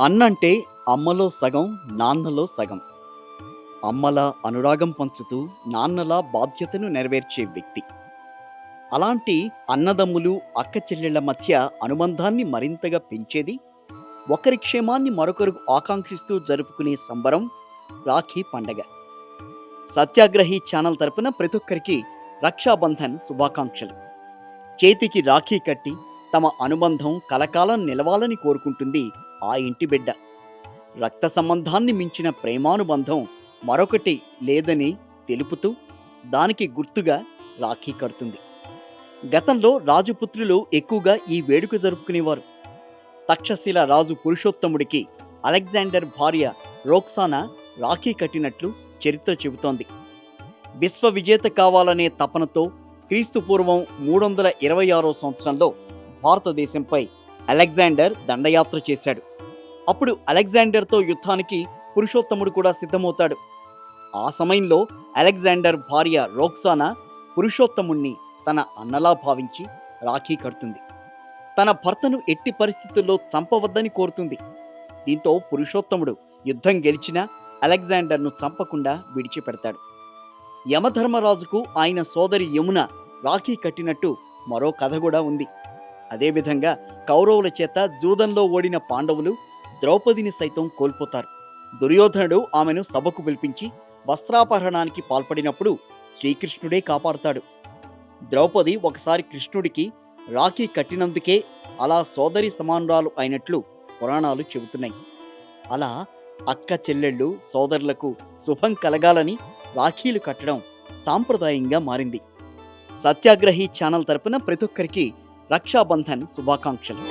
అన్నంటే అమ్మలో సగం, నాన్నలో సగం. అమ్మలా అనురాగం పంచుతూ, నాన్నలా బాధ్యతను నెరవేర్చే వ్యక్తి. అలాంటి అన్నదమ్ములు, అక్క చెల్లెళ్ళ మధ్య అనుబంధాన్ని మరింతగా పెంచేది, ఒకరి క్షేమాన్ని మరొకరు ఆకాంక్షిస్తూ జరుపుకునే సంబరం రాఖీ పండగ. సత్యాగ్రహి ఛానల్ తరపున ప్రతి ఒక్కరికి రక్షాబంధన్ శుభాకాంక్షలు. చేతికి రాఖీ కట్టి తమ అనుబంధం కలకాలం నిలవాలని కోరుకుంటుంది ఆ ఇంటి బిడ్డ. రక్త సంబంధాన్ని మించిన ప్రేమానుబంధం మరొకటి లేదని తెలుపుతూ దానికి గుర్తుగా రాఖీ కడుతుంది. గతంలో రాజపుత్రులు ఎక్కువగా ఈ వేడుక జరుపుకునేవారు. తక్షశిల రాజు పురుషోత్తముడికి అలెగ్జాండర్ భార్య రోక్సానా రాఖీ కట్టినట్లు చరిత్ర చెబుతోంది. విశ్వ విజేత కావాలనే తపనతో క్రీస్తు పూర్వం 326 సంవత్సరంలో భారతదేశంపై అలెగ్జాండర్ దండయాత్ర చేశాడు. అప్పుడు అలెగ్జాండర్తో యుద్ధానికి పురుషోత్తముడు కూడా సిద్ధమవుతాడు. ఆ సమయంలో అలెగ్జాండర్ భార్య రోక్సానా పురుషోత్తముణ్ణి తన అన్నలా భావించి రాఖీ కడుతుంది. తన భర్తను ఎట్టి పరిస్థితుల్లో చంపవద్దని కోరుతుంది. దీంతో పురుషోత్తముడు యుద్ధం గెలిచినా అలెగ్జాండర్ను చంపకుండా విడిచిపెడతాడు. యమధర్మరాజుకు ఆయన సోదరి యమున రాఖీ కట్టినట్టు మరో కథ కూడా ఉంది. అదేవిధంగా కౌరవుల చేత జూదంలో ఓడిన పాండవులు ద్రౌపదిని సైతం కోల్పోతారు. దుర్యోధనుడు ఆమెను సభకు పిలిపించి వస్త్రాపహరణానికి పాల్పడినప్పుడు శ్రీకృష్ణుడే కాపాడుతాడు. ద్రౌపది ఒకసారి కృష్ణుడికి రాఖీ కట్టినందుకే అలా సోదరి సమానురాలు అయినట్లు పురాణాలు చెబుతున్నాయి. అలా అక్క చెల్లెళ్ళు సోదరులకు శుభం కలగాలని రాఖీలు కట్టడం సాంప్రదాయంగా మారింది. సత్యాగ్రహి ఛానల్ తరపున ప్రతి ఒక్కరికి రక్షాబంధన్ శుభాకాంక్షలు.